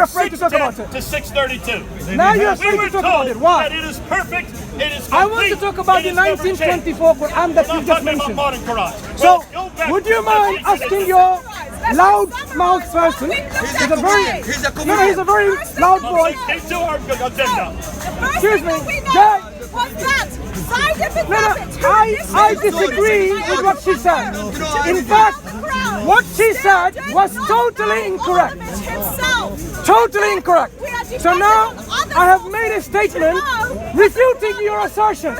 afraid to talk about it. To 632. Now you're afraid to talk about it. Why? That it is perfect. It is complete. I want to talk about the 1924 Quran that you just mentioned. Modern Quran. So, would you mind asking your loud mouth person? He's a very loud voice. Excuse me. I disagree with what she said. In fact, what she said was totally incorrect. Totally incorrect. So now I have made a statement refuting your assertion.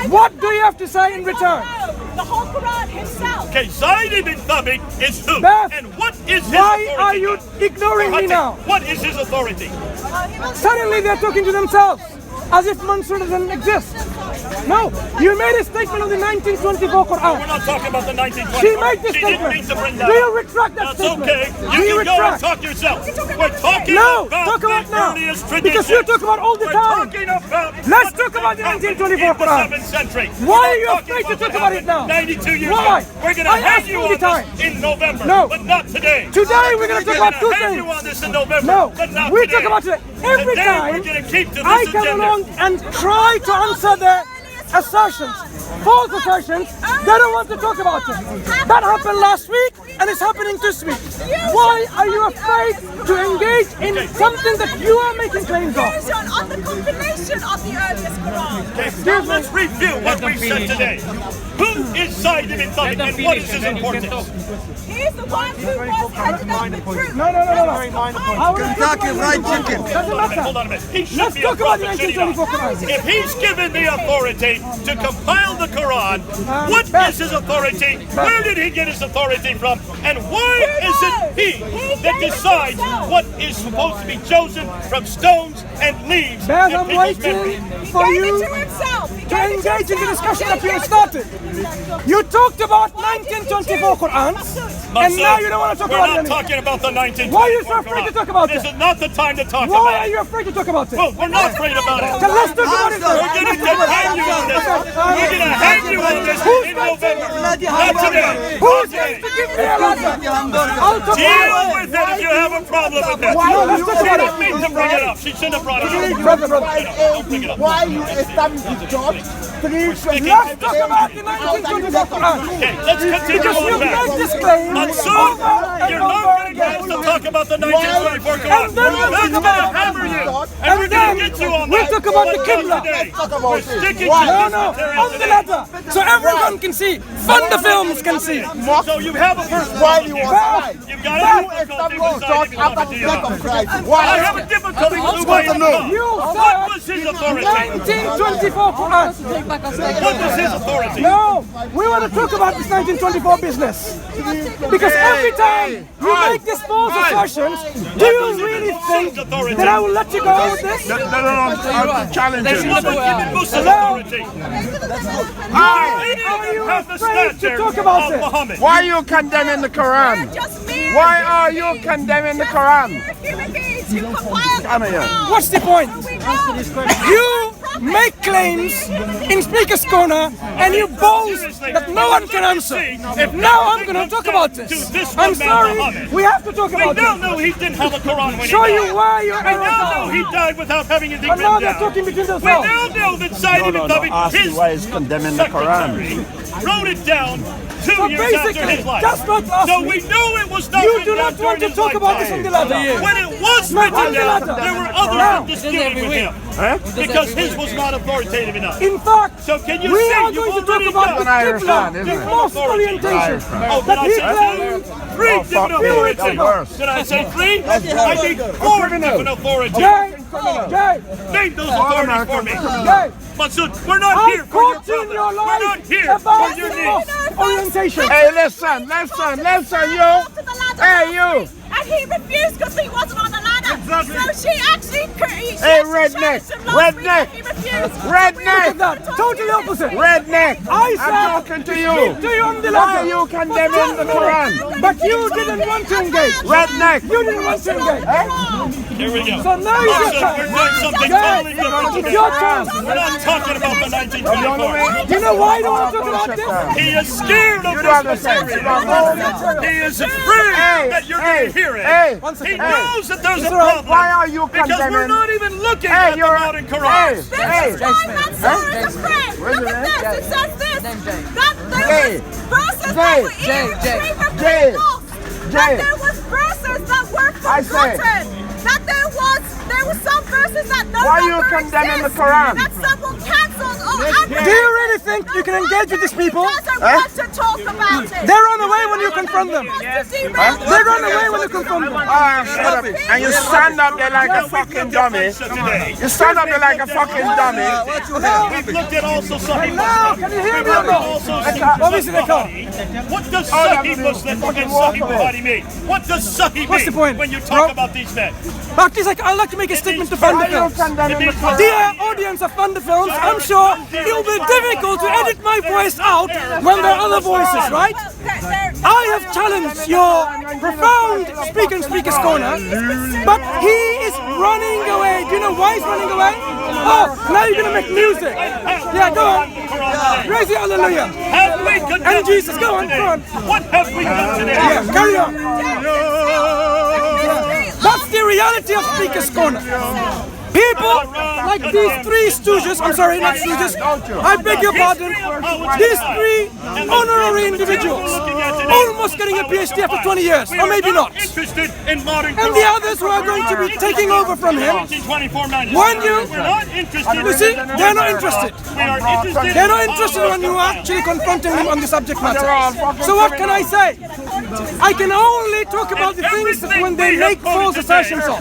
What do you have to say in return? The whole Quran himself. Okay, Zayd ibn Thabit is who? Beth, and what is his why authority? are you ignoring me now? What is his authority? Suddenly they're talking to themselves as if Mansoor doesn't exist. No, you made a statement on the 1924 Quran. We're not talking about the 1924. She made this She didn't mean statement. to bring that Do you up. retract that That's statement? okay. You can go and talk yourself. We're talking about talk about the now. earliest tradition. Because you talk about all the We're time. talking about Let's talk about the 1924 Quran. in the 7th century. Why are you afraid to talk about it now? 92 years Why? ago. We're going to I hang ask you all the on time. this in November. No. But not today. Today we're going to talk about two We're going to hang you things. on this in November. No, but not we today. talk about it every Today time. We're going to keep to this I come agenda. along and try to answer their assertions, false assertions. They don't want to talk about it. That happened last week and it's happening this week. Why are you afraid to engage in something that you are making claims of? On the compilation of the earliest Quran. Now let's review what we said today. Who is Zayd ibn Thabit and what is his importance? He's the one who was headed up the group. No. Kentucky Fried Chicken. Doesn't matter. Hold on a minute. He should Let's be talk a about the prophet, should he not? 1924 Quran. If he's given the authority to compile the Quran, what is his authority? Where did he get his authority from? And why is it he that decides what is supposed to be chosen from stones and leaves? Beth, and I'm people's waiting memories? for He gave you it to himself. He to gave it engage in the himself. discussion that you started. You talked about 1924 Qurans, and now you don't want to talk about it We're not anymore. talking about the 1924 Why are you so afraid to talk about This it? is not the time to talk Why about are it. you afraid to talk about it? Well, we're not afraid about it. Then let's talk about it. We're going to hang you on this. We're going to hang you on this in November. Not today. Who's going to give me a ladder? I'll talk Deal about it. with it if you have a problem with it. No, let's talk She about didn't mean it. to bring it up. She shouldn't have brought it up. Brother. Don't bring it up. Why you establish the job? Let's talk about the 1924 Quran. Okay, let's continue Because you on back. made this claim Mansoor, you're not going to get us to talk about the 1924 Quran. And then we'll That's talk going to about- hammer you. And And we're going then to get you on we'll that. talk about the But Qibla. not today. Talk about We're it. sticking Why? to No, this material on the today. ladder. So everyone can see. Fun the films can see. So you have a first Why problem you here. want to You've got a difficulty with establish Zayd ibn after Thabit, the do you death not? of Christ? I Why? have a difficulty with the way you You talk. What was said his authority? 1924 Quran. What was his authority? No, we want to talk about this 1924 business. Because every time you make these false assertions, do you really think that I will let you go with this? I'm challenging. What was Ibn Musa's Hello? authority? Are He didn't you have the afraid to stature talk about of it? Muhammad. Why are you condemning the Quran? Just mere Why are you condemning the Quran? human beings who compiled Come here. What's the point? You You make claims in Speaker's Corner and you boast that no one can answer. Now I'm going to talk about this. I'm sorry, we have to talk We about now this. know he didn't have a Quran when he Show died. you why you're We now know error. he died without having anything And now written they're down. talking between We themselves. now know that Zayd ibn Thabit, ask me his why he's condemning the Quran. secretary, wrote it down 2 So years after basically, his life. just not ask So me. we know it was not You written do down not want during to his talk about this on the lifetime. ladder. When it was No, on written the down, ladder. there were others Now. that disputed with him. Because his was not authoritative enough. In fact, So can you we see are you've going to talk already about done the Irish man, Qibla, isn't the it? Mosque orientation. Oh, did That I he say claimed. two? Three Oh, different fuck me, authorities. that's worse. Did I say three? I think 4 different authorities. Jay, Name those authorities for me. Jay, Mansoor, we're not here I'm for your coaching brother. your We're not life here about for your the needs. Mosque orientation. Hey, listen, you. Hey, you. And he refused because he wasn't on the ladder. So she actually... Hey, redneck. Redneck. Look at that. Totally opposite. Redneck. I said, I'm talking to you. to you on the Why are level. you condemning the Quran? But you didn't want to engage. Redneck. You didn't want to engage. Here we go. So now it's your Listen, we're turn. doing something Guys, totally different it's today. your turn. We're not talking about the 1924. Do you know why I don't want to talk about this? He is scared of You don't this understand. material. He is afraid that you're going to hear it. Hey, He knows that there's a Mr. Earl, problem. why are you Because we're condemning? not even looking Hey, at the you're modern Quran. This is why Mansoor is a friend. Look at this. It says this. That there was verses that were irretrievably lost. That there was verses that were forgotten. That there was some verses that no Why are you longer condemning the exist. Quran? That someone cancelled or Do you really think you can engage with these people? doesn't want to talk about it. They run away when you confront them. They run away when you confront them. Shut up. And you stand up there like a fucking dummy. Today. You stand up there like a fucking dummy. We've looked at also Sahih Now, Muslim. can you hear me or not? Also Obviously they can't. What does Sahih Muslim and Sahih Bukhari mean? What does Sahih What's the mean point? when you talk Bro? about these men? But it's like, I'd like to make a statement to fund the Why are you films. condemning the Quran? Dear audience of Fund the Films, I'm sure it will be difficult to edit my voice out when there are other voices, right? I have challenged your profound speaker's corner, but he is running away. Do you know why he's running away? Oh, now you're gonna make music. Yeah, go on. Raise the hallelujah. Have we condemned And Jesus, go on, today? go on. What have we done today? Yeah, carry on. That's the reality of Speaker's Corner. People like these three stooges, I'm sorry, not stooges, I beg your pardon, these three honorary individuals, almost getting a PhD after 20 years, or maybe not. Interested in modern And the others who are going to be taking over from him, when you, We're not interested. you see, they're not interested. We are interested. They're not interested when you are actually confronting them on the subject matter. So what can I say? I can only talk about the things that when they make false assertions of.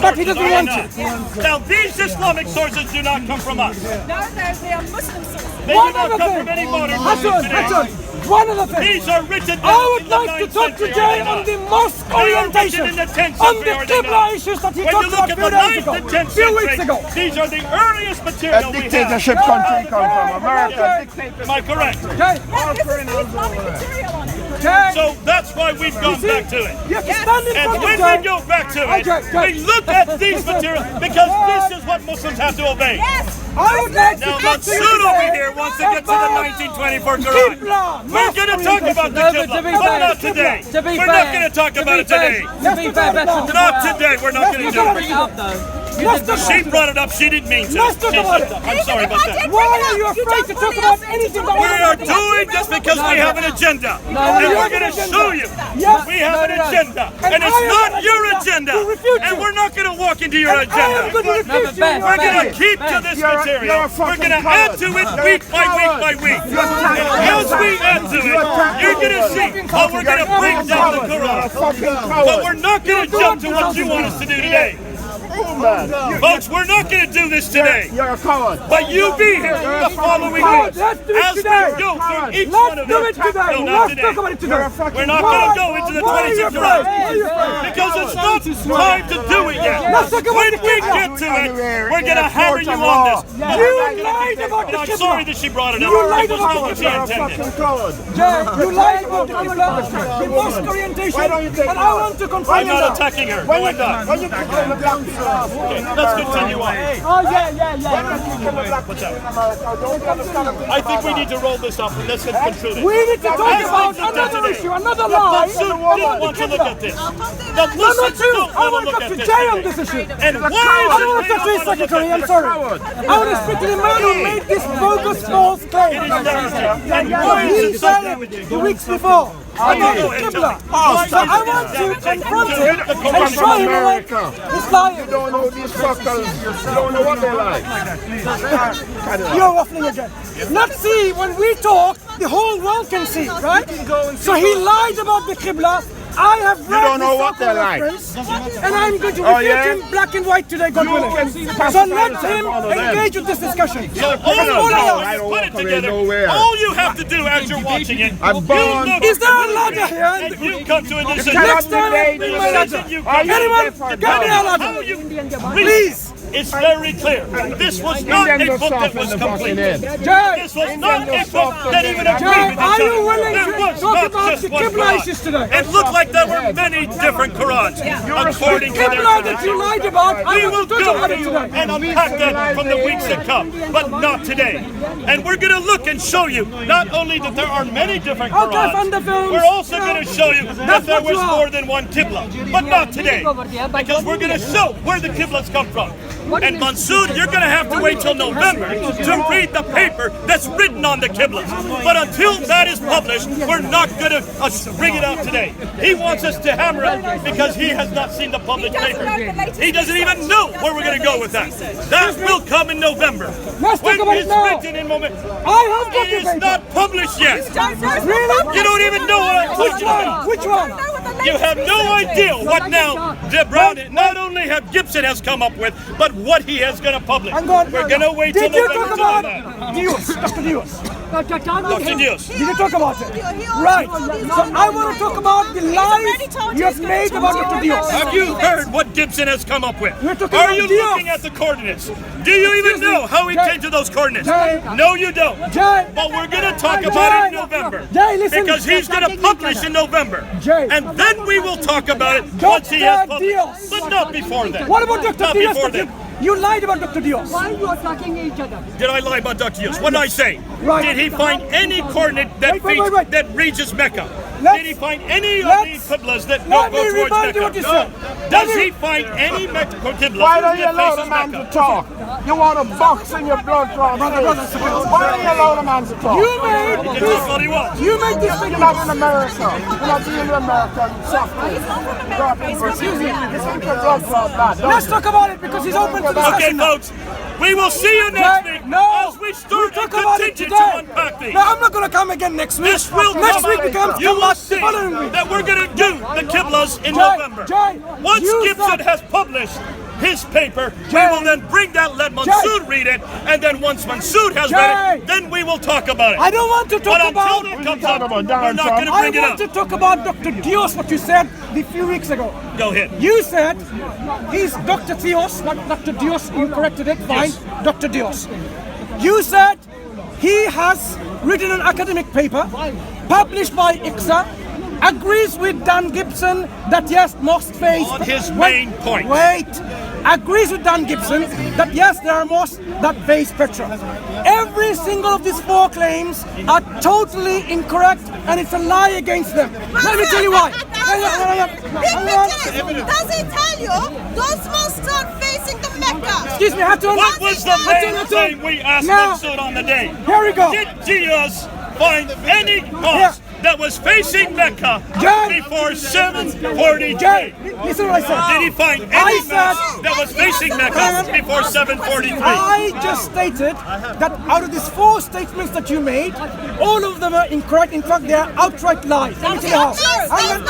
But he doesn't want to. Now, these Islamic sources do not come from us. No, they are Muslim sources. They do One not other come thing. from any modern Hassan, Muslims today. Hassan, one other thing. These are written down I would in the like to 9th talk century, today are they on the not? mosque They are written orientation, in the 10th on century, the are they Qibla not? issues that he When you talked look about at a few the days 9th ago, and 10th few weeks century, ago. these are the earliest material A we have. dictatorship country come from. America dictatorship. Am I correct? Okay, This is Islamic material on it. okay. So that's why we've gone See, back to it. You have to stand in And front when of we them. go back to it, Okay. we look at these materials because this is what Muslims have to obey. Yes. I would like to Now, talk to you Mansoor over today here wants to get to the about 1924 Quran. Qibla, We're going to talk about the Qibla, but not today. We're not going to talk about it today. Not today. We're not going to do it. Let's talk She about it. brought it up. She didn't mean to. Let's talk She about said it. that. I'm sorry about that. Why are you afraid to talk about anything that We are doing this because we have an agenda. And we're going to show you. Yes. We have an agenda. And And I it's have not an your agenda agenda. to refute And you. we're not going to walk into your I am agenda. going to refuse you. We're going to keep to this You're a material. We're fucking going to add to it coward. week by week by week. And as we add to it, you're going to see how we're going to break down the Quran. But we're not going to jump to what you want us to do today. Folks, we're not going to do this today. You're a coward. But you be here the following Coward. week Let's do it as we today. go through each one Let's of do them. it today. No, not Let's talk about it today. We're not going to go into the Why are you 26th afraid? Why are round. you afraid? Because it's not time to do it yet. Let's talk about When the we Qibla. get to it, we're going to hammer you on this. You lied about And the I'm Qibla. sorry that she brought it up. You lied It was about not what it. she You're a intended. fucking coward. Jay, you lied about the Qibla, the mosque orientation, and I want to confirm I'm not that. attacking her. No, I'm not. When you kick in the black people, Okay, let's continue on. Oh, yeah. What's that? I think we need to roll this up and let's conclude it. We need to talk As about things are done another today. issue, another lie. Mansoor didn't want to look at this. The No, Muslims not you. don't I want want to to look talk at to this Jay on today. this issue. And why I don't want is to it talk to they his don't want to look secretary, at I'm this? sorry. I want to speak to the man who made this bogus false claim. It is everything. And why is He it so said damaging? it 2 weeks before about the Qibla. So I want to confront him and show him like he's lying. you don't know these fuckers. You don't know what they like. You're waffling again. Let's see, when we talk, the whole world can see, right? So he lied about the Qibla. I have read don't know the what they're like. reference, and I'm going to Oh, refute yeah? him black and white today, God willing. can see the So let possibilities him of all of them. engage with this discussion. So all That's you all I do ask. is put it walk away together. nowhere. All you have to do as you're watching it, I'm you born. look Is there a ladder here? and you come to a decision. cannot Next time, debate bring the my decision. ladder. Are you Anyone, there for get me a God? ladder. How you Please. is very clear. This was not a book that was complete. This was not a book that even agreed with each Are you other. willing There to was talk not about just the one Qibla Quran. issues today? It looked like there were many different Qurans according to their Qibla that you tradition. lied about, I We will want to talk go about it today. and unpack that from the weeks that come, but not today. And we're going to look and show you not only that there are many different Okay, from the Qurans, films, we're also you know, going to show you that that's there what you was are. more than one Qibla, but not today, because we're going to show where the Qiblas come from. And Mansoor, you're going to have to wait till November to read the paper that's written on the Qiblas. But until that is published, we're not going to bring it out today. He wants us to hammer it because he has not seen the published paper. He doesn't even know where we're going to go with that. That will come in November. Let's talk When about it it's now. written in moment. I have got It the is paper. not published yet. Really? You don't even know what I'm talking about. Which one? You have no idea what now Brown, not only have Gibson has come up with, but what he is going to publish. I'm going. We're going to wait till Did you November talk to know about that. Dios, Dr. Dios? Dr. Dios. Did you talk about it? Right. So I want to talk about the lies you have made about Dr. Dios. Have you heard what Gibson has come up with? We're talking Are about you Dios. looking at the coordinates? Do you even know how he Jay. came to those coordinates? Jay. No, you don't. Jay. But we're going to talk about it in November. Jay, listen. Because he's going to publish in November. Jay. And then we will talk about it once he has Dr. published. Dios. But not before then. What about Dr. Not Dios? before then. You lied about Dr. Dios. Why you attacking each other? Did I lie about Dr. Dios? What did I say? Right. Did he find any coordinate that Wait. that reaches Mecca? Let's- Did he find any of let's- the Qiblas that let go me towards remind you Mecca? what you said. Does Let me- he find any Qiblas Why don't you that allow the faces man to Mecca? talk? You want to box in your blood clot. Why don't you allow the man to talk? You made He can this. talk all he wants. You made this You're statement. not in America. You're not being in America. You suffer. Excuse me. This is your blood clot, lad. Let's talk about it because he's open to Okay, discussion now. folks, we will see you next week No, as we we start and talk about it continue today. to unpack these. No, I'm not going to come again next week. This will Next come week out. becomes You come will back see the following week. that we're going to do the Qiblas in Jay, November. Jay, Once you Gibson said- has published his paper, Jay. we will then bring that, let Mansoor read it, and then once Mansoor has read it, Jay. then we will talk about it. I don't want to But talk about. until it comes up, talking about we're Donald not Trump? going to I bring it want up. to talk about Dr. Dios, what you said a few weeks ago. Go ahead. You said he's Dr. Dios, not Dr. Dios. You corrected it. Fine. Yes. Dr. Dios. You said he has written an academic paper published by ICSA, agrees with Dan Gibson that yes, mosque face. On his main point. Wait. Agrees with Dan Gibson that yes, there are mosques that face petrol. Every single of these four claims are totally incorrect and it's a lie against them. Let me tell you why. Does he tell you those mosques are facing the Mecca? Excuse me, Hatun. What was the main Hatun. thing we asked Now, Mansoor on the day? Here we go. Did Diaz find any mosque that was facing Mecca Jay. before 743? Jay, listen to what I said. Did he find I any said- mosque that was facing Mecca before 743? I just stated that out of these four statements that you made, all of them are incorrect. In fact, they are outright lies. Let me tell you how. Hang on.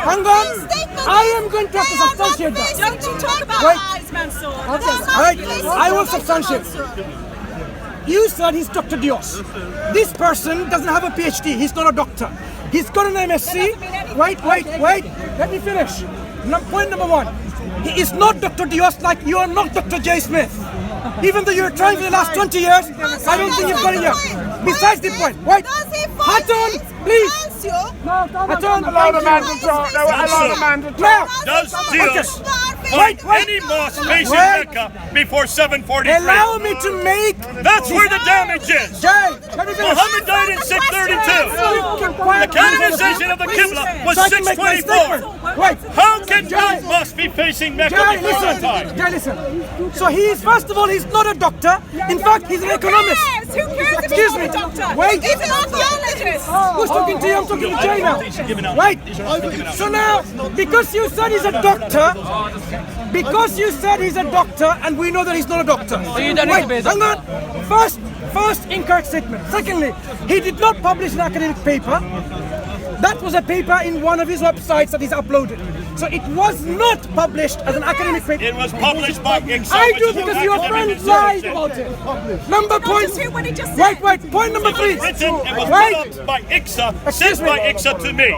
Hang on. I am going to have to substantiate that. Don't you talk about Wait. lies, Mansoor. All right, I will substantiate. You said he's Dr. Dios. This person doesn't have a PhD. He's not a doctor. He's got an MSc. Wait. Let me finish. Point number one. He is not Dr. Dios like you are not Dr. J. Smith. Even though you're trying for the last 20 years, I don't think you've got it yet. Besides the point. Wait. Hatun, please. Hatun, Allow the man to talk. Allow the man to now. talk. Does Diaz Wait. find any mosque facing Wait. Mecca before 743? Allow me to make. That's where the damage is. Jay, let me finish. Muhammad died in 632. Keep quiet. The canonization of the Qibla was So I can make my 624. statement. Wait. How can Jay. one mosque be facing Mecca Jay, before that time? listen. So he's, first of all, he's not a doctor. In fact, he's an economist. Who cares if Excuse he's me. not a doctor? Wait. He's an archaeologist. Who's talking to you? I'm talking to Jay now. Wait. So now, because you said he's a doctor, and we know that he's not a doctor. Wait, hang on. First incorrect statement. Secondly, he did not publish an academic paper. That was a paper in one of his websites that he's uploaded. So it was not published as an academic paper. It was published by ICSA. I which do is an because your academic friend lied institution. about it. Number Not point. just hear what he just said. Wait. Point number It three. was written, it was Wait. put up by ICSA, Excuse sent by me. ICSA to me.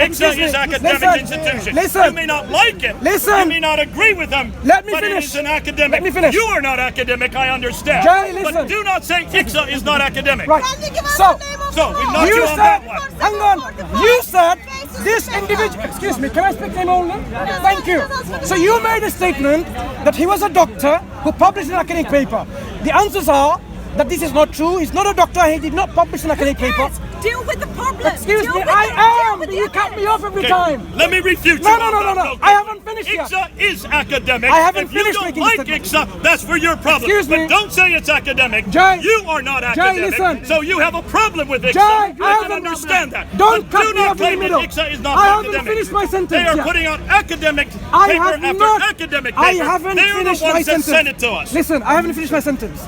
Excuse ICSA me. is academic Listen. institution. Listen. You may not like it. Listen. You may not agree with them. Let me but finish. it is an academic. Let me finish. You are not academic, I understand. Jay, listen. But do not say ICSA is not academic. Right. Can you give us So, the name of so the we law? knocked you you on said, that one. hang on, you said this individual, excuse me, can I speak name only? Thank you. So you made a statement that he was a doctor who published an academic paper. The answers are that this is not true. He's not a doctor. He did not publish an academic paper. Yes, deal with the problem. Excuse Deal me, with I it. am, Deal with but you the cut me off every Okay, time. let me refute you. No, on no, no, that, no, no. okay? I haven't finished yet. ICSA is academic. I haven't if you finished don't making like the statement. ICSA, that's for your problem. Excuse me. But don't say it's academic. Jay, you are not academic. listen. So you have a problem with ICSA. Jay, I I can haven't- understand that. Don't but cut do me not off in the claim that middle. ICSA is not I haven't academic. finished my sentence They are yet. putting out academic I paper have after not. academic I paper. haven't They are the finished my ones that sentence. sent it to us. Listen, I haven't finished my sentence.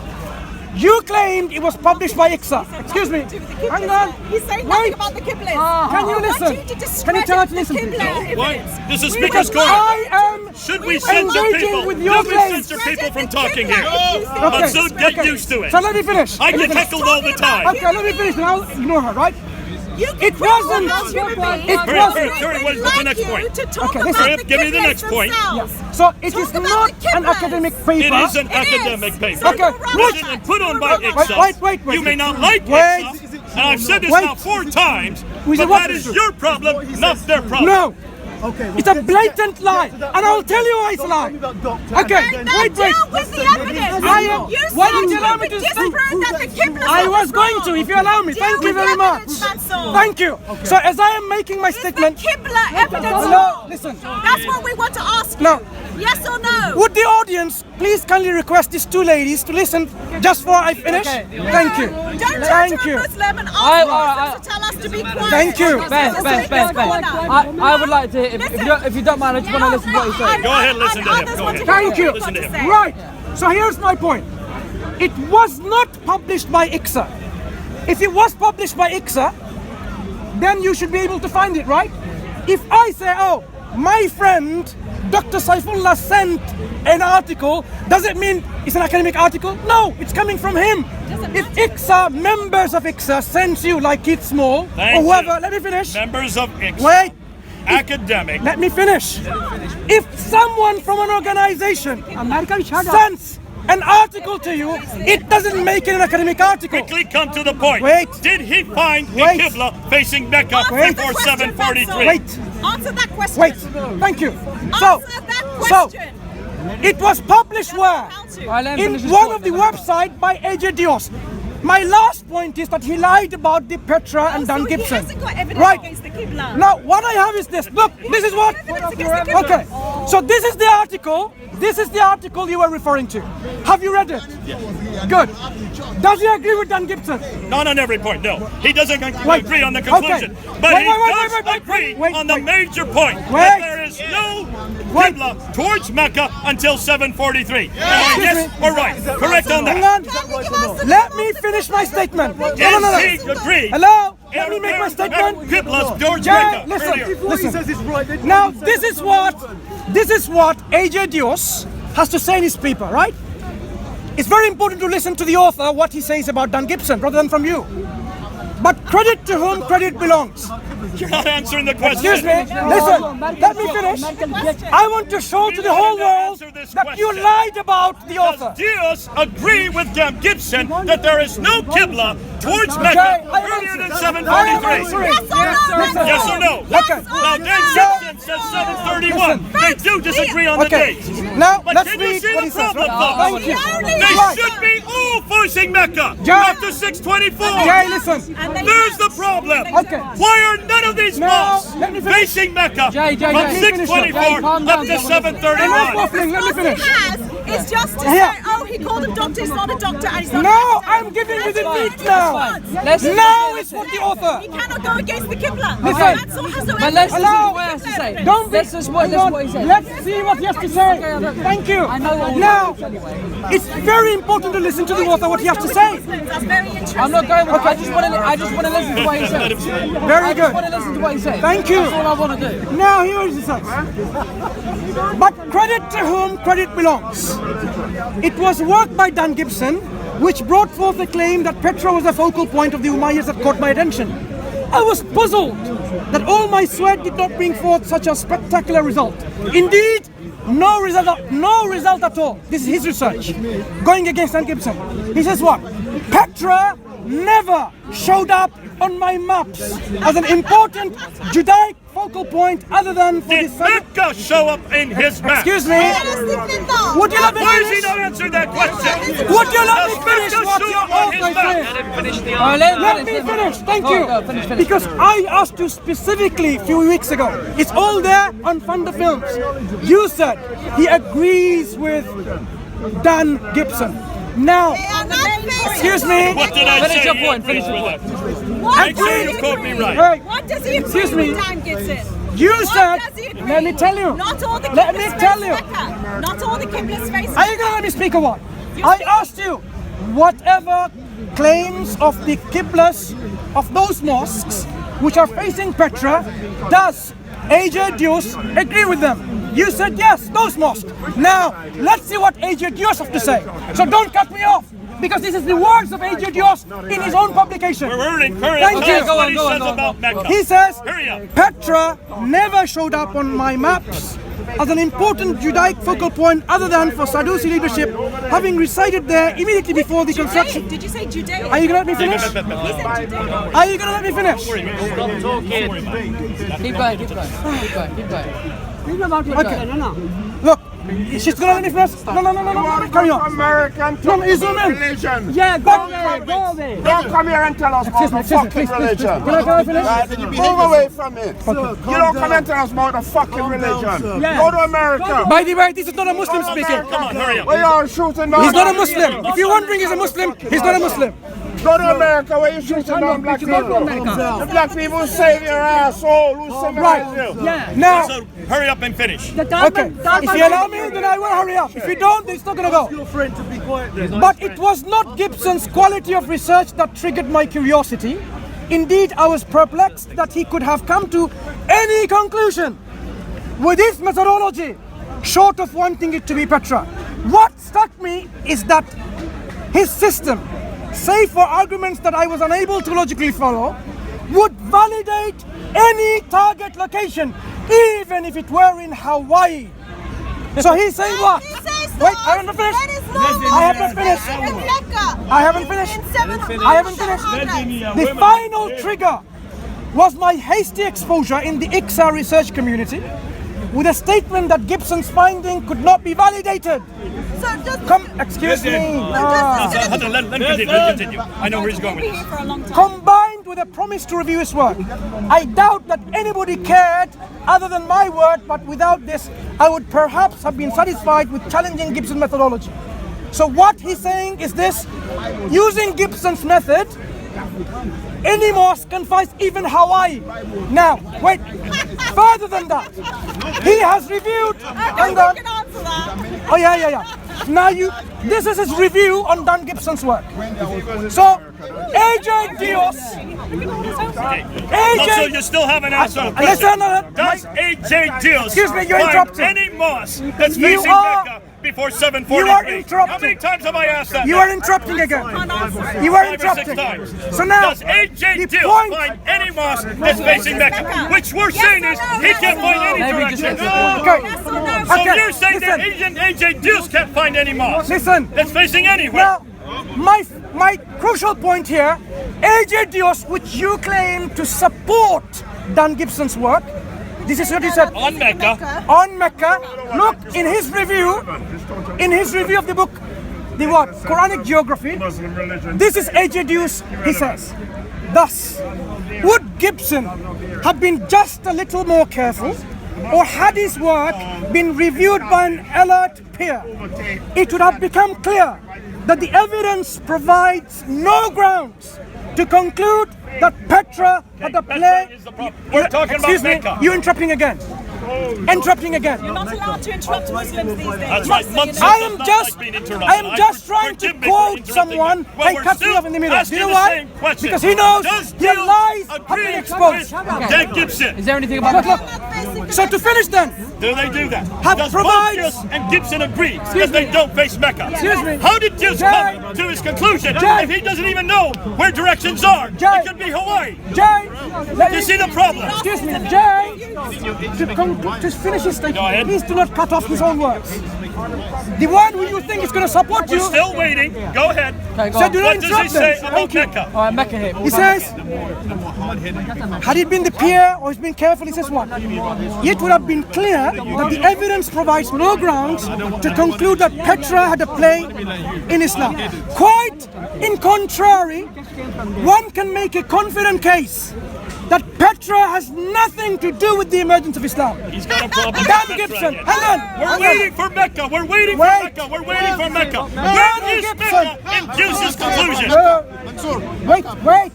You claimed it was published by ICSA. Excuse me. Hang on. He's saying Wait. nothing about the Qiblas. Can you I want listen? you to Can you tell her to discredit listen, the please? Qibla Why? evidence. This is We Speaker's will Corner. I am Should we censor engaging people? with your Should we claims. censor people from talking Qibla here? if you think Mansoor, it's get Okay. used to it. So let me finish. I Let me get finish. heckled all the time. Okay, let me finish and I'll ignore her, right? You It wasn't. It Hurry, wasn't. hurry, what is the next point? To talk Okay, about listen. the Give me the Qiblas next point. themselves. So it Talk is about not the an Qiblas. academic paper. It is an It is. academic paper. So Okay, you're which- right. And put on by You're ICSA. right. Wait. You may not like Wait. ICSA, and I've said this Wait. now 4 times, We said but what? that is your problem, not their problem. No. It's a blatant lie, and I'll tell you why it's a lie. Okay, And then wait. deal with the evidence. I am- You why said don't you allow you me could to speak? disprove that the Qiblas I are was going wrong. to, if you allow me. Deal Thank you with very the much. evidence, Mansoor. Thank you. So as I am making my Is the statement, Qibla evidence Hello, wrong? listen. That's what we want to ask you. No. Yes or no? would the audience please kindly request these 2 ladies to listen just before I finish? Thank you. Don't turn Thank to a you. Muslim and I- ask Muslims to tell us to be quiet. Thank you. Ben, I would like to, if you don't mind, I just want to listen to what he's saying. Go ahead, listen to him. Go ahead. Thank you. Listen to him. Right. So here's my point. It was not published by ICSA. If it was published by ICSA, then you should be able to find it, right? If I say, oh, my friend Dr. Saifullah sent an article, does it mean it's an academic article? No, it's coming from him. If ICSA, members of ICSA sends you, like Keith Small, Thank or whoever, you. let me finish. Members of ICSA. Wait. Academic. Let me finish. If someone from an organization sends an article to you, it doesn't make it an academic article. Quickly come to the point. Wait. Did he find Wait. a Qibla facing Mecca Wait. before 743? Wait. Answer that question. Wait. Thank you. So, Answer that question. it was published where? let him In finish his one point, of the then. website by AJ Dios. My last point is that he lied about the Petra and Dan So he Gibson. hasn't got evidence Right. against the Qibla. Now, what I have is this. Look, this is what. Evidence against the Qibla. Okay. So this is the article. This is the article you were referring to. Have you read it? Yes. Good. Does he agree with Dan Gibson? Not on every point, no. He doesn't Wait. agree on the Okay. conclusion. But Wait, he wait, does wait, wait, agree wait, on the wait. major point Wait. that there is no Wait. Qibla towards Mecca until 743. Am I Excuse yes me. or right? Correct on Hang that. on. Can you give us the Let me finish my statement. No, Yes, no, no, he no. agreed. Hello. Let me make my statement. Qiblas towards Jay, Mecca listen. earlier. Listen. Now, this is what AJ Dios has to say in his paper, right? It's very important to listen to the author, what he says about Dan Gibson, rather than from you. But credit to whom credit belongs. You're not answering the question. Excuse me. Listen, let me finish. I want to show to the whole world that you lied about the author. Does Dios agree with Dan Gibson that there is no Qibla towards Mecca Jay, I am earlier than answering. I am 743? answering. Yes or no? Okay. Now, Dan Gibson says 731. They do disagree on the Okay. dates. Now, But let's can you read see what the he says. problem, Right? folks? Thank you. They Right. should be all facing Mecca, Jay. not the 624. Jay, listen. There's the problem. Okay. Why are none of these Now, mosques let me finish. facing Mecca Jay, from let me finish. 624 Jay, calm up down. to Enough 731? waffling, let me finish. He has It's just to Here. say, oh, he called him doctor, he's not a doctor, and he's not No, a I'm giving you the fine. meat now. Let's- Now it's what the author. He cannot go against the Qibla. Listen. Mansoor has no But let's listen to Allow- what he has to say. Don't be. Let's just what he said. Let's see what he has to say. Thank you. I know what Now, he anyway. it's very important to listen to the author what he has to say. That's very interesting. I'm not going with it. I just want to listen to what he said. Very I good. just want to listen to what he said. Thank you. That's all I want to do. Now here is the says. But credit to whom credit belongs. It was work by Dan Gibson which brought forth the claim that Petra was the focal point of the Umayyads that caught my attention. I was puzzled that all my sweat did not bring forth such a spectacular result. Indeed, no result at all. This is his research, going against Dan Gibson. He says what? Petra never showed up on my maps as an important Judaic focal point other than for Did the Mecca show up in his map? Excuse me. Would you let me Why has he finish? not answered that question? Would you let me Does finish Mecca what show your up on his author map? said? Let me finish. Thank you. Go, finish. Because I asked you specifically a few weeks ago. It's all there on Thunder Films. You said he agrees with Dan Gibson. Now, excuse me. What did I Finish say? your He point, agrees finish your with point. that. Make sure you quote me right. Hey, What does he agree Excuse me. with Dan Gibson? you What said. does he agree? Let me tell you. Not all the Let me Qiblas tell face you. Mecca. Not all the Qiblas face Are you gonna let me speak or what? I asked you, whatever claims of the Qiblas of those mosques which are facing Petra, does AJ Dios agree with them? You said yes, those mosques. Now, let's see what AJ Dios have to say. So don't cut me off, because this is the words of AJ Dios in his own publication. Hurry Thank up. you. Tell us what he Go on, says go on. about Mecca. He says, Hurry up. Petra never showed up on my maps as an important Judaic focal point other than for Sadusi leadership, having resided there immediately before the construction. Did you say Judea? Are you gonna let me finish? He said Judea. Are you gonna let me finish? Keep going. Look, she's gonna let me finish. No, carry on. American No, you zoom in. religion. Yeah, go there. Don't come here and tell us about the Excuse me, fucking please. religion. Can I finish? Right? Move away from it. You don't come and tell us about the fucking religion. Go to America. By the way, this is not a Muslim speaking. Come on, hurry up. Where you are shooting down. He's not a Muslim. If you're wondering he's a Muslim, he's not a Muslim. Go to America where you shooting down black people. The black people save your asshole. Who civilized you? Now, So hurry up and finish. okay, if you allow me, then I will hurry up. If you don't, then it's not gonna go. But it was not Gibson's quality of research that triggered my curiosity. Indeed, I was perplexed that he could have come to any conclusion with his methodology, short of wanting it to be Petra. What struck me is that his system, save for arguments that I was unable to logically follow, would validate any target location, even if it were in Hawaii. So he's saying what? He says Wait, that. I haven't finished. That is normal. I haven't finished. In Mecca. I haven't finished. In 700. I haven't finished. The final trigger was my hasty exposure in the ICSA research community with a statement that Gibson's finding could not be validated. So just Excuse me. Let him continue. I know where he's going with be this. here for a long time. Combined with a promise to review his work, I doubt that anybody cared other than my word, but without this, I would perhaps have been satisfied with challenging Gibson's methodology. So what he's saying is this: using Gibson's method, any mosque can fight even Hawaii. Now, wait, further than that, he has reviewed, hang on. You can answer that. Oh yeah. Now this is his review on Dan Gibson's work. So, AJ Dios, Also, you still haven't answered the question. Does AJ Dios Excuse me, you're find interrupting. any mosque that's You facing are- Mecca before 743? you are interrupting. How many times have I asked that? You are interrupting again. You are 5 or 6 interrupting. times. So now, Does AJ the Dios point. find any mosque that's facing Mecca? Which we're saying is he can't find any Maybe just direction. Okay. Yes or no? So Okay, you're saying that listen. AJ Dios can't find any mosque Listen. that's facing anywhere? Now, my crucial point here, AJ Dios, which you claim to support Dan Gibson's work, this is what he said On Mecca. on Mecca. Look, in his review of the book, the what? Quranic Geography. This is AJ Dios, he says. Thus, would Gibson have been just a little more careful or had his work been reviewed by an alert peer, it would have become clear that the evidence provides no grounds to conclude that Petra had a play. We're talking about Excuse me, Mecca. you're interrupting again. Interrupting again. You're not allowed to interrupt Muslims these days. That's right. Mansoor I does am not just, like being interrupted. I am just trying to forgive me for quote interrupting someone you. Well, and we're cut me still off in the middle. Do asking you know the why? same question. Because he knows Does your Dios lies have agree been exposed. with Dan Gibson? Is there anything about Look, Mecca? look. So to finish then, Do they do that? Have Does provides- bogus and Gibson agree that they don't face Mecca? Excuse me. How did Dios Jay. come to his conclusion Jay. if he doesn't even know where directions are? Jay. It could be Hawaii. Jay, let You me- see the problem? excuse me, Jay, to finish his Go ahead. statement, please do not cut off his own words. The one who you think is going to support We're you, still waiting. Go ahead. Okay, go so on. do not What does he interrupt say them. about Thank you. Mecca? All right, Mecca here. He says, had it been the peer or he's been careful, he says what? It would have been clear that the evidence provides no grounds to conclude that Petra had a play in Islam. Quite in contrary, one can make a confident case that Petra has nothing to do with the emergence of Islam. He's got a problem with Dan Petra Gibson, again. hang on. We're hang on. waiting for Mecca. We're waiting for Wait. Mecca. We're waiting for Mecca. Dan Where is Gibson. Mecca in Dios' conclusion? Wait.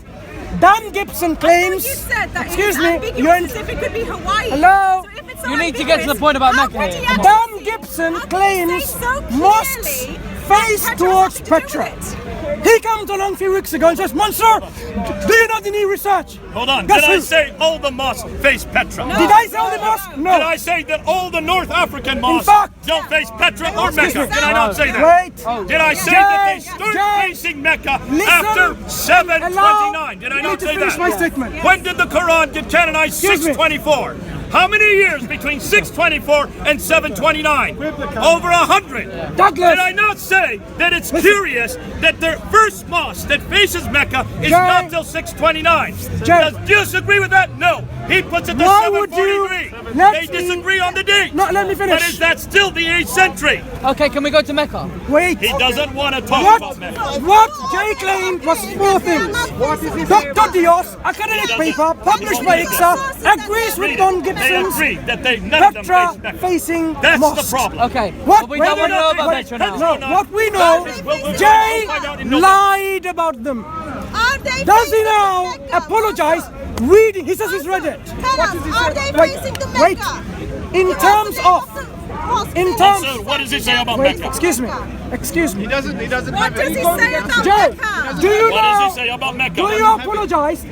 Dan Gibson claims. You said that Excuse it's me. ambiguous You're in. if it could be Hawaii. Hello? So if it's so You need to get to the ambiguous, point about how Mecca could here. he Come on. actually Dan Gibson how could he claims say so mosques clearly face that Petra towards has nothing to do Petra. with it? He comes along a few weeks ago and says, Mansoor, do you not need research? Hold on. Guess Did I who? say all the mosques face Petra? Did I say the mosque? Did No. I say that all the North African mosques fact- don't face Petra or Excuse Mecca? me. Did I not say that? Wait. Did I say that they Jay, start Jay, facing Mecca listen, after 729? Did I Allow me not to say finish my that? statement. When did the Quran get canonized? Excuse me. 624. How many years between 624 and 729? Over 100. Douglas. Did I not say that it's curious that the first mosque that faces Mecca is Jay. not till 629? Jay. Does Dios agree with that? No. He puts it to Why would you 743. let They me- disagree on the date. No, let me finish. But is that still the 8th century? Okay, can we go to Mecca? Wait. He doesn't want to talk What, about Mecca. what Jay claimed was four things. Dr. Dios, academic paper, published by ICSA, agrees with Don They Gibson's agree that none of them Petra face Mecca. facing That's mosques. the problem. Okay. What? But we don't want to know about Petra now. No, what we know, Jay lied about them. Are they Does he facing now the Mecca? apologize? Reading, he says he's read it. Tell us, are they Wait, facing the wait. Mecca? In Give us terms the name of, the mosque. in terms, So what does he say about wait, Mecca? excuse me, excuse me. What does he say about Jay, Mecca? do you What does know? he say about Mecca? Do you apologize?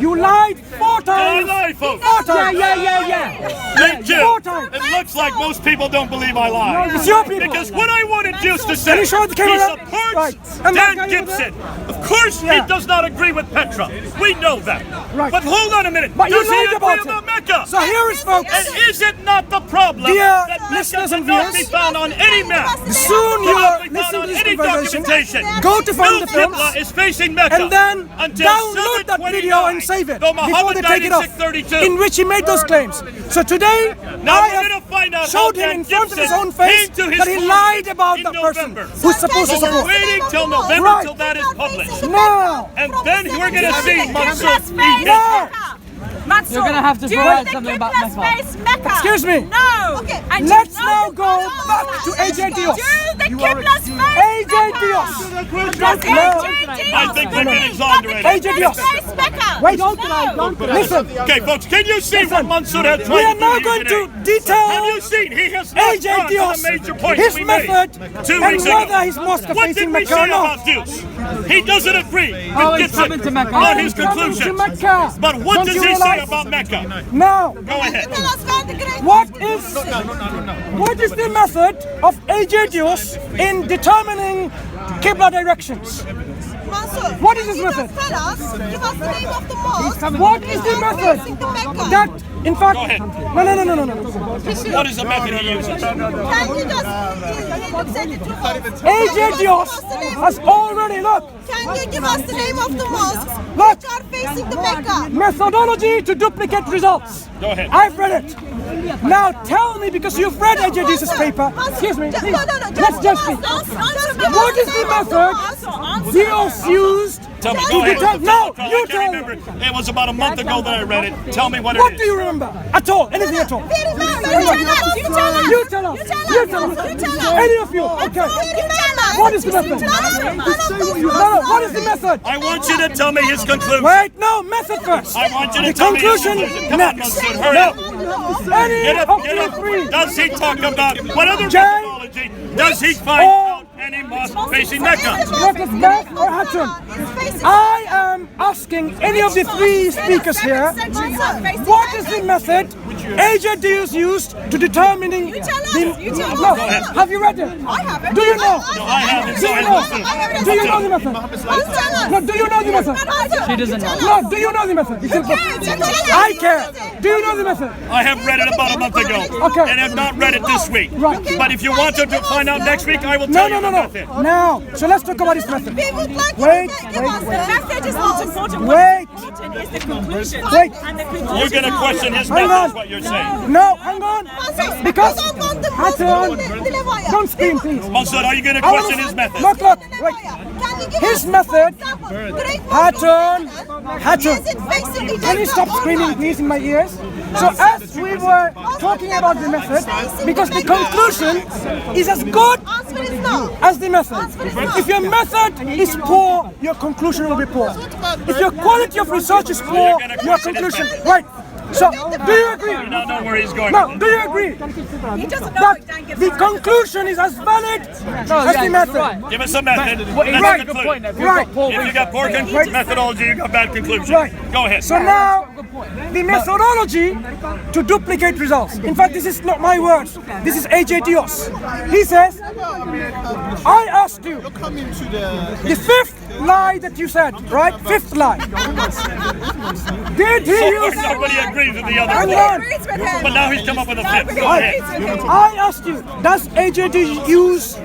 You lied 4 times. lie, folks? 4 times. Thank you. 4 times. It looks like most people don't believe I lie. It's your people. Because what I wanted Dios to say, Can you show the he camera? supports Right. And Dan that guy over Gibson. Of course Yeah. he does not agree with Petra. We know that. Right. But hold on a minute. But you does he lied agree about about it. Mecca? So here is, folks. And is it not the problem Dear that Mecca listeners and cannot be viewers, found on any map? Soon you Cannot are be found listening on to this any conversation. documentation. Go to find the No films. Qibla is facing Mecca And then until download that video and 729, save it though before Muhammad they died take it in off. 632. In which he made those claims. So today, Now I we're have going to find out showed how him Dan in front of his Gibson own face came to his that he conclusion lied about in that person November. who's supposed to So we're support. waiting till November Right. till that is published. Now, And then we're going to see Mansoor Qibla's eat face his No. Mansoor, You're gonna have to do provide the something about Qibla's Mecca. face Mecca? Excuse me. No. Okay. And Let's you know now the go Qibla's back face. to AJ Dios. Do the Qibla's face AJ Mecca? Dios. Does AJ Dios? I think we've been exonerated. AJ Dios. Face Mecca? Wait, No. listen. Okay, folks, can you see what Mansoor had We tried are to now do going today? to detail Have you seen? He has not AJ gone to Dios, the major points his we made method, 2 and weeks whether ago. his mosque What facing did we Mecca say or not. about Dios? He doesn't agree Oh, with he's Gibson coming to Mecca. on I'm his coming to conclusions. Mecca. But what Don't does you he say realize? about Mecca? Now, Go ahead. Tell us where the great what is the method of AJ Dios in determining Qibla directions? Mansoor, What is can his you method? just tell us, give us the name of the mosque. What is the method Facing the Mecca. that, in fact, Go ahead. no. What is the method he uses? Can you just send it to us? AJ Dios has already, look, Can you give us the name of the mosques Look. which are facing the Mecca? methodology to duplicate results. Go ahead. I've read it. Now tell me, because you've read AJ Dios's paper, excuse me, please, let's just speak. What is the method Dios used Tell me, to go ahead. determine? No, I you can't tell me. remember. It was about a month ago that I read it. Tell me what What it do is. you remember? At all? Anything at all? Very well. You tell us. Any of you. Okay. What is the method? No, what is the method? I want you to tell me his conclusion. Wait, no, method first. I want you to The tell me his conclusion conclusion. Come on, next. Mansoor, hurry up. Any Get of up, get you up. three. Does he talk about what other Jay, methodology does he find out any mosque facing Mecca? What is Beth or Hatton? I am asking any of the three speakers here, what is the method AJ Dios used to determine the... No, have you read it? I haven't. Do you know? No, I haven't. Do So you I know? listen. Do you know the method? No, do you know the method? She doesn't know. No, do you know the method? I care. Do you know the method? I have read it about a month ago, Okay. and have not read it this week. Right. But if you want to find out next week, I will No, tell no, you no, the no. method. Now, so let's talk about this method. People like Wait, give us the message is not important. Wait. Is the conclusion. Wait. And the conclusion. You're going to question his Hang method, on. is what you're saying. No, hang on. Because, Hatton, Don't don't scream, please. Mansoor, are you going to I wanna- question his method? Look, wait. His method, Hatton, can you stop screaming, please, in my ears? So as we were talking about the method, because the conclusion is as good as the method. If your method is poor, your conclusion will be poor. If your quality of research is poor, your conclusion... Right. So, do you agree? You don't know where he's going. No, do you agree? He doesn't know That he don't give the us- conclusion is as valid as the method. Give us a method. Well, Let's right, good conclude. point. If Right. If you got poor methodology, you got bad conclusion. Right. Go ahead. So now, the methodology to duplicate results. In fact, this is not my words. This is AJ Dios. He says, I asked you, the fifth lie that you said, right? Fifth lie. Did he use... Nobody agrees with the other Hang one. on. But now he's come up with a fifth. Go ahead. I asked you, does AJ use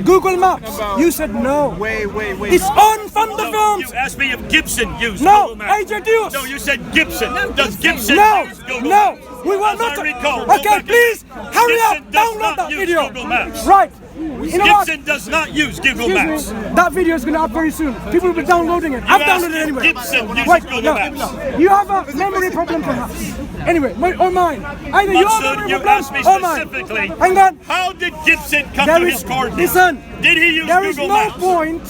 Google Maps? You said no. It's on from the You films. asked me if Gibson used No, Google Maps. AJ Dios. No, you said Gibson. Does Gibson No, use Google no, Maps? we want As not I to. recall, go Okay, back please, and- hurry up, Gibson does download not that use video. Google Maps. Right. You know what? Gibson does not use Google Excuse Maps. me, that video is going to up very soon. People will be downloading it. I've asked downloaded it if anyway. Gibson uses Wait, Google no, Maps. no. You have a memory problem perhaps. Anyway, wait, or mine. Either your Mansoor, memory you problem asked me or mine. specifically, Hang on. how did Gibson come There to is, his coordinates? listen, Did he use there is Google no Maps? point.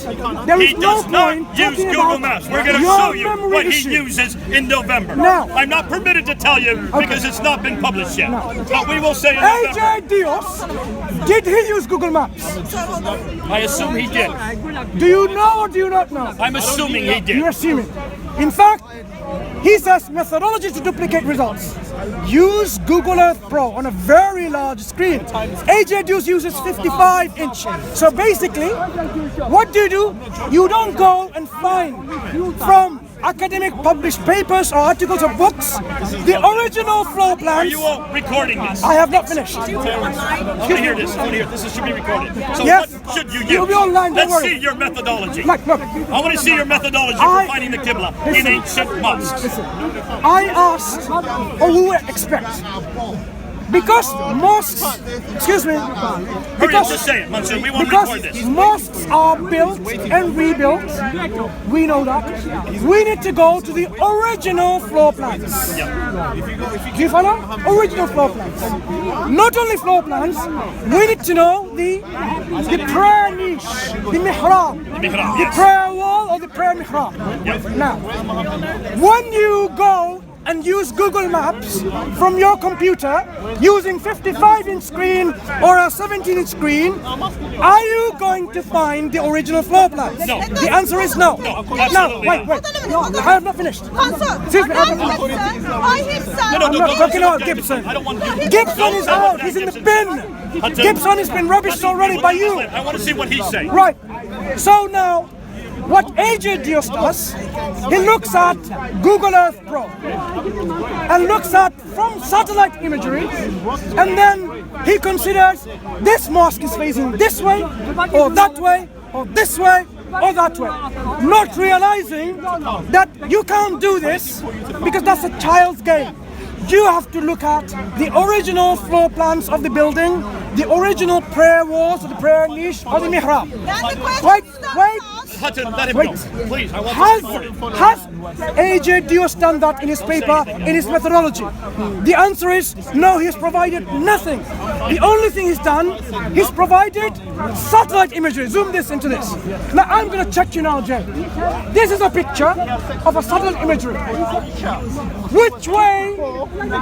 There He is no does not point use talking Google about Maps. We're going to your show you memory what he issue. uses in November. Now. I'm not permitted to tell you because it's not been published yet. But we will say in November. AJ Dios, did he use Google Maps? I assume he did. Do you know or do you not know? I'm assuming he did. You're assuming. In fact, he says methodology to duplicate results. Use Google Earth Pro on a very large screen. AJ Dios uses 55-inch. So basically, what do? You don't go and find from academic published papers or articles or books the original floor Are plans. you all recording this? I have not finished. I want to hear this. I want to hear this. This should be recorded. So Yes. what should you use? It'll be online, don't Let's worry. see your methodology. Look, I want to see your methodology I- for finding the Qibla in Listen. ancient mosques. I asked, or who would expect? Because mosques, excuse me, Hurry up, just say it, Mansoor. We want to record because this. mosques are built and rebuilt, we know that. We need to go to the original floor plans. Do you follow? Original floor plans. Not only floor plans, we need to know the prayer niche, the mihrab, mihrab, the yes. prayer wall or the prayer mihrab. Now, when you go and use Google Maps from your computer using 55-inch screen or a 17-inch screen, are you going to find the original floor plans? No. The answer is no. No, Now, absolutely wait. I have not finished. Excuse me, I have not finished. No, I'm not talking about don't- Gibson. I don't want Gibson. Gibson is out. He's in the bin. Hudson. Gibson has been rubbished already by you. I want to see what he's saying. Right. So now, what AJ Dios does, he looks at Google Earth Pro and looks at from satellite imagery, and then he considers this mosque is facing this way, or that way, or this way, or that way. Not realizing that you can't do this because that's a child's game. You have to look at the original floor plans of the building, the original prayer walls or the prayer niche, Hashish or the Mihrab? Then the question Wait, is not wait. false. Hutton, let him Wait. go. Please, I want Has AJ Dios done that in his paper, in his methodology? The answer is no, he has provided nothing. The only thing he's done, he's provided satellite imagery. Zoom this into this. Now I'm going to check you now, Jay. This is a picture of a satellite imagery. Which way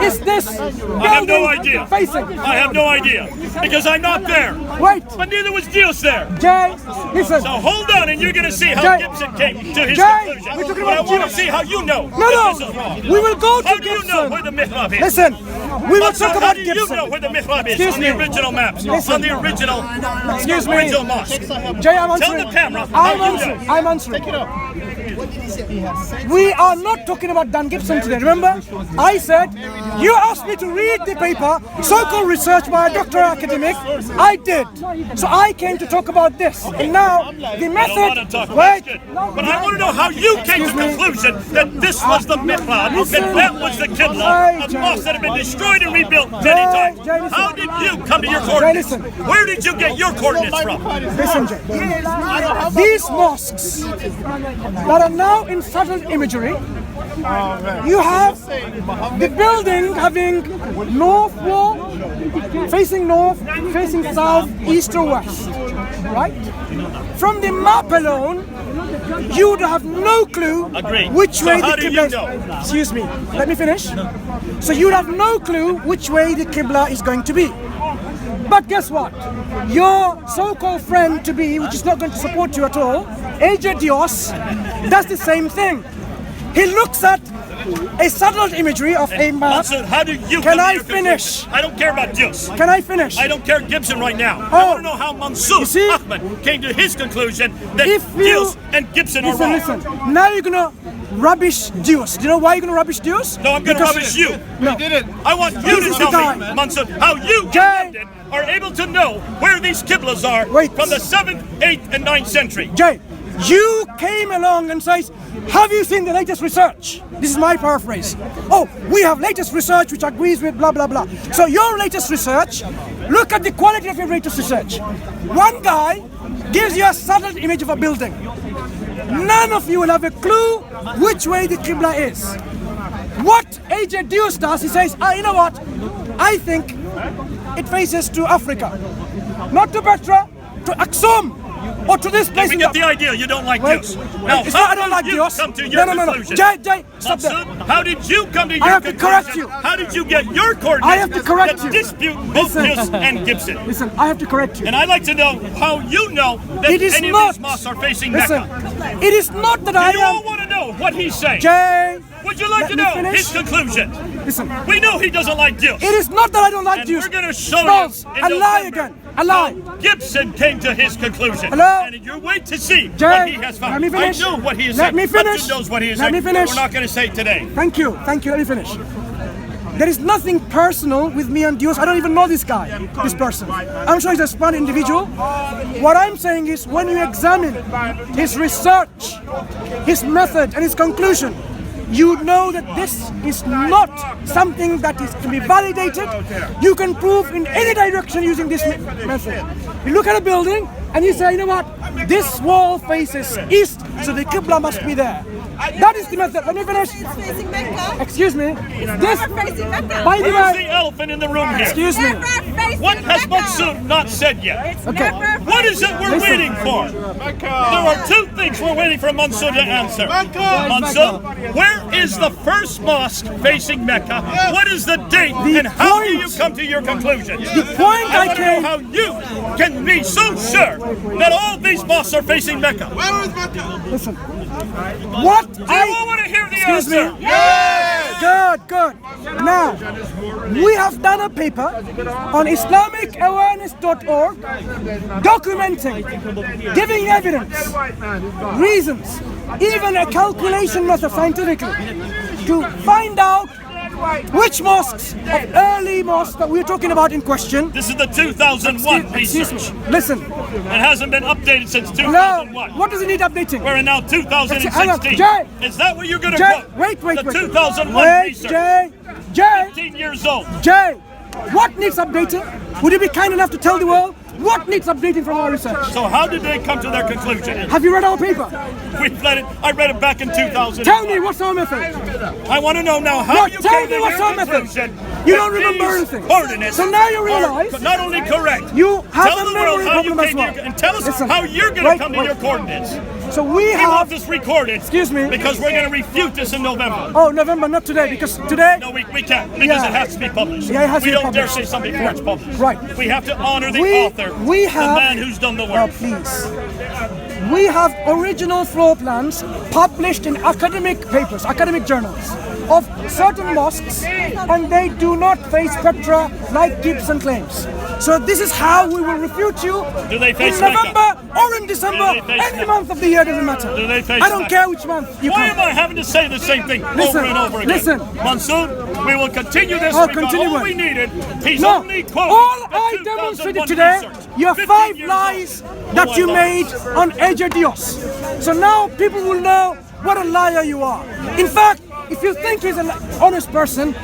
is this I have no building idea. facing? I have no idea. Because I'm not there. Wait, But neither was Dios there. Jay, listen. So hold on, and you're going to see how Jay. Gibson came to his Jay, conclusion. we're talking But I about want to Dios. see how you know No, that this is no, wrong. we will go to How do you know Gibson. where the mihrab is? Listen, we will Mansoor, talk how about do you Gibson. know where the mihrab is Excuse on me. the original maps? Listen. On the original, Excuse me. original mosque. Jay, I'm Tell answering. the camera how I'm you answering. know. I'm answering. We are not talking about Dan Gibson today. Remember, I said you asked me to read the paper, so-called research by a doctoral academic. I did. So I came to talk about this. And now the I don't want method. to talk. Wait. That's good. But I want to know how you came to the conclusion that this was the mihrab, Listen. that that was the qibla, a mosque that had been destroyed and rebuilt many times. Jay, listen. How did you come to your coordinates? listen. Where did you get your coordinates from? Listen, Jay. These mosques that are now in satellite imagery, you have the building having north wall, facing north, facing south, east or west, right? From the map alone, you would have no clue Agreed. which So way how the do Qibla you is. know? Excuse me, let me finish. So you would have no clue which way the Qibla is going to be. But guess what? Your so-called friend to be, which is not going to support you at all, AJ Dios, does the same thing. He looks at a satellite imagery of a map. Mansoor, how do you Can come to I your finish? conclusion? I don't care about Dios. Can I finish? I don't care Gibson right now. I Oh. want to know how Mansoor You see? Ahmed came to his conclusion that If you- Dios and Gibson are wrong. Listen. Now you're gonna rubbish Dios. Do you know why you're gonna rubbish Dios? No, I'm going to Because- rubbish you. No. I want you This to is tell the guy. me, Mansoor, how you Jay. are able to know where these qiblas are Wait. from the 7th, 8th, and 9th century. Jay, you came along and says, have you seen the latest research? This is my paraphrase. Oh, we have latest research which agrees with blah, blah, blah. So your latest research, look at the quality of your latest research. One guy gives you a satellite image of a building. None of you will have a clue which way the Qibla is. What AJ Dios does, he says, you know what? I think it faces to Africa. Not to Petra, to Aksum, or to this place. We in get the idea you don't like Wait, Dios. wait, Now, it's how not I don't did like you Dios. come to your No. conclusion? Jay, stop Mansoor, there. how did you come to your I have to conclusion? correct you. How did you get your coordinates I have to correct that you. dispute both Listen. Dios and Gibson? Listen, I have to correct you. And I'd like to know how you know that It is any not. of these mosques are facing Listen, Mecca. it is not that I You all am. want to know what he's saying. Jay, Would you like let to me know finish. his conclusion? Listen, We know he doesn't like Dios. it is not that I don't like And you. we're going to show False. you in A lie November again. A lie. how Gibson came to his conclusion. Hello? And you wait to see what Jay, he has found. let me finish. I know what he has Let said. me finish. Hudson knows what he has Let said. me finish. But we're not going to say it today. Thank you. Let me finish. There is nothing personal with me and Dios. I don't even know this guy, this person. I'm sure he's a smart individual. What I'm saying is when you examine his research, his method, and his conclusion, you know that this is not something that is to be validated. You can prove in any direction using this method. You look at a building and you say, you know what, this wall faces east, so the Qibla must be there. That is the method. Let me finish. It's facing Mecca. Excuse me. It's This, never facing Mecca. by the Where's the way, elephant in the room here? excuse me. Never facing What has Mecca. Mansoor not said yet? It's Okay. never What is it we're Listen. waiting for? There are two things we're waiting for Mansoor to answer. Mansoor, where is the first mosque facing Mecca? What is the date? And how do you come to your conclusion? The point I I want to know came. how you can be so sure that all these mosques are facing Mecca. Listen. What I all want to hear the Excuse answer. me. Good. Now, we have done a paper on IslamicAwareness.org documenting, giving evidence, reasons, even a calculation method scientifically to find out which mosques of early mosques that we're talking about in question. This is the 2001 Excuse research. me. Listen. It hasn't been updated since No. 2001. What does it need updating? We're in now Hang on, 2016. Jay. Is that what you're going to Jay, quote? wait. The 2001 Wait, research. Jay. 15 years old. Jay, what needs updating? Would you be kind enough to tell the world What needs updating from our research? So how did they come to their conclusion? Have you read our paper? We've read it. I read it back in 2000. Tell me what's our method. I want to know now how No, you tell came me to what's your our method. conclusion. You don't that remember these anything. Coordinates So now you are realize not only correct. you have tell a the world memory how you problem as came to well. your, and tell us Listen, how you're going to come to your coordinates. So we We want have. this recorded. Excuse me. Because we're going to refute this in November. Oh, November, not today, because today. No, we can't, because Yeah. it has to be published. Yeah, it has to we be don't dare published. say something before it's published. Right. We have to honor the We author, have. the man who's done the Oh, work. please. We have original floor plans published in academic papers, academic journals of certain mosques, and they do not face Petra like Gibson claims. So this is how we will refute you Do they face in Mecca? November or in December. Do they face Any Mecca? month of the year doesn't matter. Do they face I don't Mecca? care which month you Why come. am I having to say the same thing Listen, over and over again? listen. Mansoor, we will continue this. Oh, We got continue all what? we needed. He's No, only quoting all the I 2001 demonstrated today, research. your 15 5 years lies old. that you No, I made on AJ Dios. So now people will know what a liar you are. In fact, if you think he's an honest person,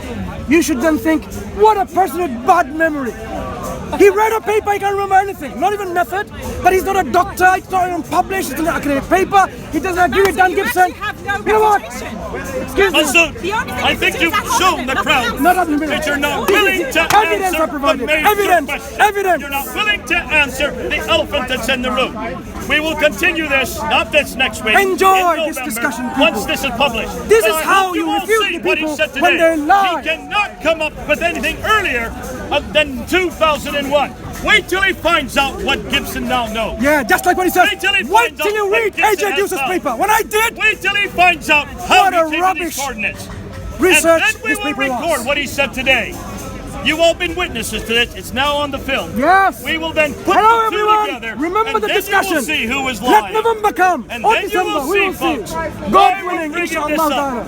you should then think, what a person with bad memory. He read a paper, he can't remember anything, not even method, that he's not a doctor, it's not even published, it's an academic paper, he doesn't agree with Dan You Gibson. actually have no You know what? reputation. Excuse me. Mansoor, The only thing I you think can do is you've at home, shown the nothing crowd else. Not up in the middle. that you're not This is willing it. to Evidence answer are provided. the major Evidence. question. Evidence. You're not willing to answer the elephant that's in the room. We will continue this, not this next week. Enjoy in this November, discussion, people. once this is published. This But is I how hope you all refute see the what he people said when today. they lie. He cannot come up with anything earlier than 2001. Wait till he finds out what Gibson now knows. Yeah, just like what he says. Wait till he Wait finds till out you what read Gibson AJ has Dios's found. paper. When I did, Wait till he finds out how What he a came to rubbish these coordinates. research And then we this will paper record was. what he said today. You've all been witnesses to it. It's now on the film. Yes. We will then put Hello, the two everyone. together. Remember and the then discussion. You will see who was Let lying. November come. And Or then December. you will We see, will folks, see. why God we're willing, bringing inshallah this ta'ala.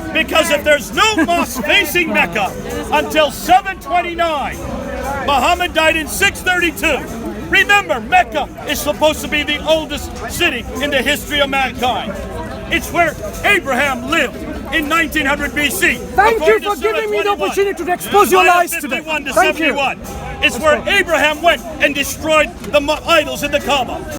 up. Because if there's no mosque facing Mecca until 729, Muhammad died in 632. Remember, Mecca is supposed to be the oldest city in the history of mankind. It's where Abraham lived in 1900 BC. Thank you according to for Surah giving me the 21. opportunity to expose your Surah lies today. 51 to Thank you. 71. It's where Abraham went and destroyed the idols in the Kaaba.